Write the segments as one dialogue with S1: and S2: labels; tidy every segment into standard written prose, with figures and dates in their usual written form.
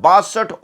S1: 62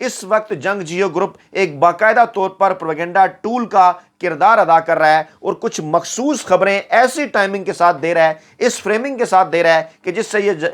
S1: اس وقت جنگ جیو گروپ ایک باقاعدہ طور پر پروپیگنڈا ٹول کا کردار ادا کر رہا ہے اور کچھ مخصوص خبریں ایسی ٹائمنگ کے ساتھ دے رہا ہے، اس فریمنگ کے ساتھ دے رہا ہے کہ جس سے یہ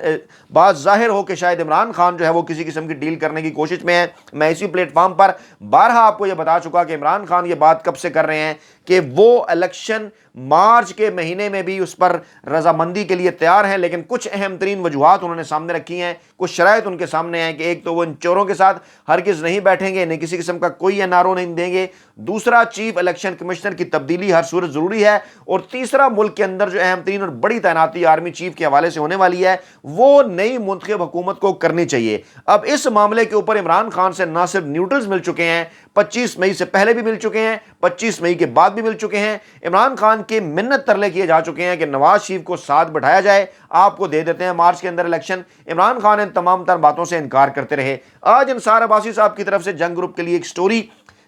S1: بات ظاہر ہو کہ شاید عمران خان جو ہے وہ کسی قسم کی ڈیل کرنے کی کوشش میں ہے۔ میں اسی پلیٹ فارم پر بارہا آپ کو یہ بتا چکا کہ عمران خان یہ بات کب سے کر رہے ہیں کہ وہ الیکشن مارچ کے مہینے میں بھی اس پر رضامندی کے لیے تیار ہیں، لیکن کچھ اہم ترین وجوہات انہوں نے سامنے رکھی ہیں، کچھ شرائط ان کے سامنے ہیں کہ ایک تو وہ ان چوروں کے ساتھ ہرگز نہیں بیٹھیں گے، انہیں کسی قسم کا کوئی این آر او نہیں دیں گے، دوسرا چیف الیکشن کمشنر کی تبدیلی ہر صورت ضروری ہے، اور تیسرا ملک کے اندر جو اہم ترین اور بڑی تعیناتی آرمی چیف کے حوالے سے ہونے والی ہے وہ نئی منتخب حکومت کو کرنی چاہیے۔ اب اس معاملے کے اوپر عمران خان سے نہ صرف نیوٹرلز مل چکے ہیں، 25 مئی سے پہلے بھی مل چکے ہیں، 25 مئی کے بعد بھی مل چکے ہیں، عمران خان کے منت ترلے کیے جا چکے ہیں کہ نواز شریف کو ساتھ بٹھایا جائے، آپ کو دے دیتے ہیں مارچ کے اندر الیکشن۔ عمران خان ان تمام تر باتوں سے انکار کرتے رہے۔ آج انصار عباسی صاحب کی طرف سے جنگ گروپ کے لیے ایک سٹوری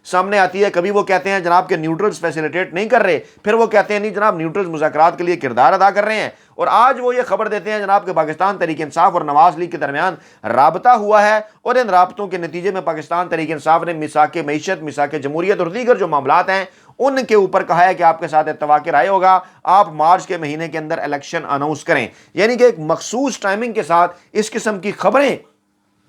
S1: سامنے آتی ہے، کبھی وہ کہتے ہیں جناب کہ نیوٹرلز فیسیلیٹیٹ نہیں کر رہے، پھر وہ کہتے ہیں نہیں جناب نیوٹرلز مذاکرات کے لیے کردار ادا کر رہے ہیں، اور آج وہ یہ خبر دیتے ہیں جناب کہ پاکستان تحریک انصاف اور نواز لیگ کے درمیان رابطہ ہوا ہے، اور ان رابطوں کے نتیجے میں پاکستان تحریک انصاف نے میثاق معیشت، میثاق جمہوریت اور دیگر جو معاملات ہیں ان کے اوپر کہا ہے کہ آپ کے ساتھ اتفاق رائے ہوگا، آپ مارچ کے مہینے کے اندر الیکشن اناؤنس کریں۔ یعنی کہ ایک مخصوص ٹائمنگ کے ساتھ اس قسم کی خبریں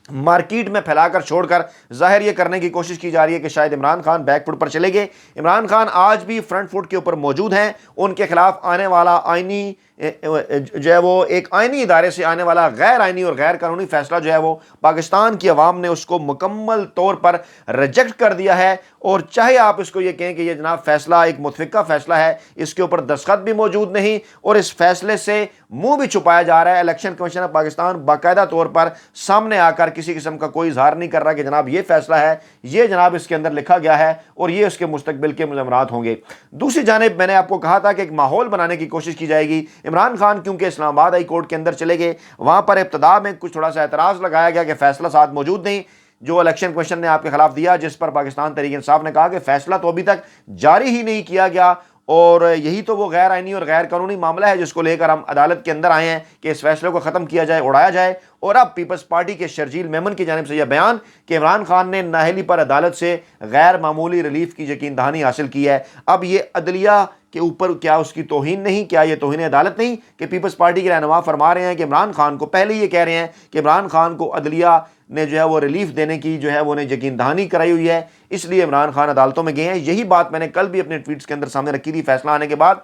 S1: مارکیٹ میں پھیلا کر چھوڑ کر ظاہر یہ کرنے کی کوشش کی جا رہی ہے کہ شاید عمران خان بیک فٹ پر چلے گئے۔ عمران خان آج بھی فرنٹ فٹ کے اوپر موجود ہیں، ان کے خلاف آنے والا آئینی جو ہے وہ ایک آئینی ادارے سے آنے والا غیر آئینی اور غیر قانونی فیصلہ جو ہے وہ پاکستان کی عوام نے اس کو مکمل طور پر ریجیکٹ کر دیا ہے، اور چاہے آپ اس کو یہ کہیں کہ یہ جناب فیصلہ ایک متفقہ فیصلہ ہے، اس کے اوپر دستخط بھی موجود نہیں اور اس فیصلے سے منہ بھی چھپایا جا رہا ہے۔ الیکشن کمیشن آف پاکستان باقاعدہ طور پر سامنے آ کر کسی قسم کا کوئی اظہار نہیں کر رہا کہ جناب یہ فیصلہ ہے، یہ جناب اس کے اندر لکھا گیا ہے اور یہ اس کے مستقبل کے مضمرات ہوں گے۔ دوسری جانب میں نے آپ کو کہا تھا کہ ایک ماحول بنانے کی کوشش کی جائے گی۔ عمران خان کیونکہ اسلام آباد ہائی کورٹ کے اندر چلے گئے، وہاں پر ابتدا میں کچھ تھوڑا سا اعتراض لگایا گیا کہ فیصلہ ساتھ موجود نہیں جو الیکشن کمیشن نے آپ کے خلاف دیا، جس پر پاکستان تحریک انصاف نے کہا کہ فیصلہ تو ابھی تک جاری ہی نہیں کیا گیا، اور یہی تو وہ غیر آئینی اور غیر قانونی معاملہ ہے جس کو لے کر ہم عدالت کے اندر آئے ہیں کہ اس فیصلے کو ختم کیا جائے، اڑایا جائے۔ اور اب پیپلز پارٹی کے شرجیل میمن کی جانب سے یہ بیان کہ عمران خان نے نااہلی پر عدالت سے غیر معمولی ریلیف کی یقین دہانی حاصل کی ہے۔ اب یہ عدلیہ کے اوپر کیا اس کی توہین نہیں، کیا یہ توہین عدالت نہیں کہ پیپلز پارٹی کے رہنما فرما رہے ہیں کہ عمران خان کو پہلے یہ کہہ رہے ہیں کہ عمران خان کو عدلیہ نے جو ہے وہ ریلیف دینے کی جو ہے وہ انہیں یقین دہانی کرائی ہوئی ہے، اس لیے عمران خان عدالتوں میں گئے ہیں۔ یہی بات میں نے کل بھی اپنے ٹویٹس کے اندر سامنے رکھی تھی فیصلہ آنے کے بعد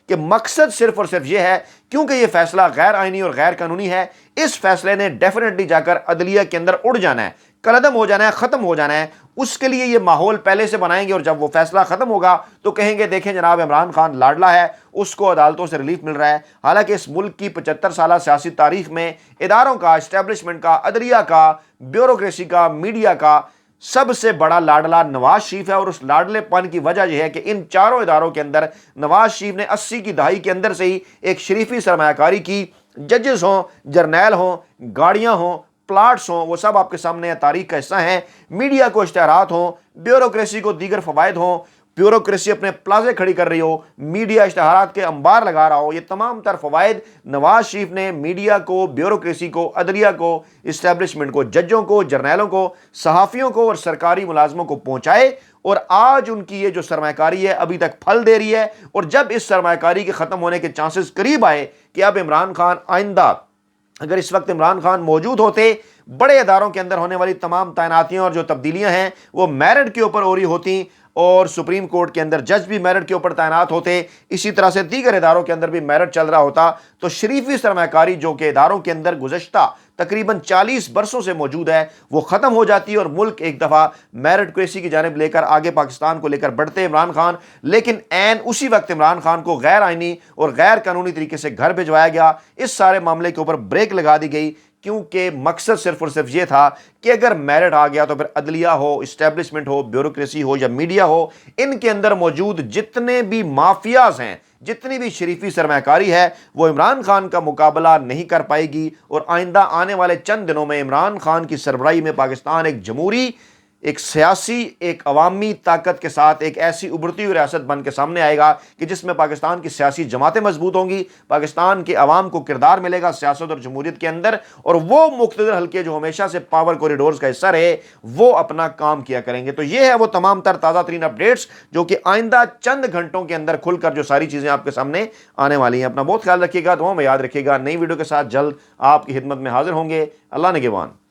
S1: کہ مقصد صرف اور صرف یہ ہے کیونکہ یہ فیصلہ غیر آئینی اور غیر قانونی ہے، اس فیصلے نے ڈیفینیٹلی جا کر عدلیہ کے اندر اڑ جانا ہے، کلعدم ہو جانا ہے، ختم ہو جانا ہے۔ اس کے لیے یہ ماحول پہلے سے بنائیں گے، اور جب وہ فیصلہ ختم ہوگا تو کہیں گے دیکھیں جناب عمران خان لاڈلا ہے، اس کو عدالتوں سے ریلیف مل رہا ہے۔ حالانکہ اس ملک کی 75 سالہ سیاسی تاریخ میں اداروں کا، اسٹیبلشمنٹ کا، عدلیہ کا، بیوروکریسی کا، میڈیا کا سب سے بڑا لاڈلا نواز شریف ہے، اور اس لاڈلے پن کی وجہ یہ ہے کہ ان چاروں اداروں کے اندر نواز شریف نے 80 کی دہائی کے اندر سے ہی ایک شریفی سرمایہ کاری کی، ججز ہوں، جرنیل ہوں، گاڑیاں ہوں، پلاٹس ہوں، وہ سب آپ کے سامنے تاریخ کا حصہ ہیں۔ میڈیا کو اشتہارات ہوں، بیوروکریسی کو دیگر فوائد ہوں، بیوروکریسی اپنے پلازے کھڑی کر رہی ہو، میڈیا اشتہارات کے انبار لگا رہا ہو، یہ تمام تر فوائد نواز شریف نے میڈیا کو، بیوروکریسی کو، عدلیہ کو، اسٹیبلشمنٹ کو، ججوں کو، جرنیلوں کو، صحافیوں کو اور سرکاری ملازموں کو پہنچائے، اور آج ان کی یہ جو سرمایہ کاری ہے ابھی تک پھل دے رہی ہے۔ اور جب اس سرمایہ کاری کے ختم ہونے کے چانسز قریب آئے کہ اب عمران خان آئندہ، اگر اس وقت عمران خان موجود ہوتے، بڑے اداروں کے اندر ہونے والی تمام تعیناتیاں اور جو تبدیلیاں ہیں وہ میرٹ کے اوپر ہو رہی ہوتی، اور سپریم کورٹ کے اندر جج بھی میرٹ کے اوپر تعینات ہوتے، اسی طرح سے دیگر اداروں کے اندر بھی میرٹ چل رہا ہوتا، تو شریفی سرمایہ کاری جو کہ اداروں کے اندر گزشتہ تقریباً 40 برسوں سے موجود ہے وہ ختم ہو جاتی، اور ملک ایک دفعہ میرٹکریسی کی جانب لے کر آگے پاکستان کو لے کر بڑھتے عمران خان۔ لیکن عین اسی وقت عمران خان کو غیر آئینی اور غیر قانونی طریقے سے گھر بھجوایا گیا، اس سارے معاملے کے اوپر بریک لگا دی گئی، کیونکہ مقصد صرف اور صرف یہ تھا کہ اگر میرٹ آ گیا تو پھر عدلیہ ہو، اسٹیبلشمنٹ ہو، بیوروکریسی ہو یا میڈیا ہو، ان کے اندر موجود جتنے بھی مافیاز ہیں، جتنی بھی شریفی سرمایہ کاری ہے، وہ عمران خان کا مقابلہ نہیں کر پائے گی، اور آئندہ آنے والے چند دنوں میں عمران خان کی سربراہی میں پاکستان ایک جمہوری ایک سیاسی ایک عوامی طاقت کے ساتھ ایک ایسی ابھرتی ہوئی ریاست بن کے سامنے آئے گا کہ جس میں پاکستان کی سیاسی جماعتیں مضبوط ہوں گی، پاکستان کے عوام کو کردار ملے گا سیاست اور جمہوریت کے اندر، اور وہ مقتدر حلقے جو ہمیشہ سے پاور کوریڈورز کا حصہ رہے وہ اپنا کام کیا کریں گے۔ تو یہ ہے وہ تمام تر تازہ ترین اپڈیٹس جو کہ آئندہ چند گھنٹوں کے اندر کھل کر جو ساری چیزیں آپ کے سامنے آنے والی ہیں۔ اپنا بہت خیال رکھیے گا، دعاؤں میں یاد رکھیے گا۔ نئی ویڈیو کے ساتھ جلد آپ کی خدمت میں حاضر ہوں گے۔ اللہ نگہبان۔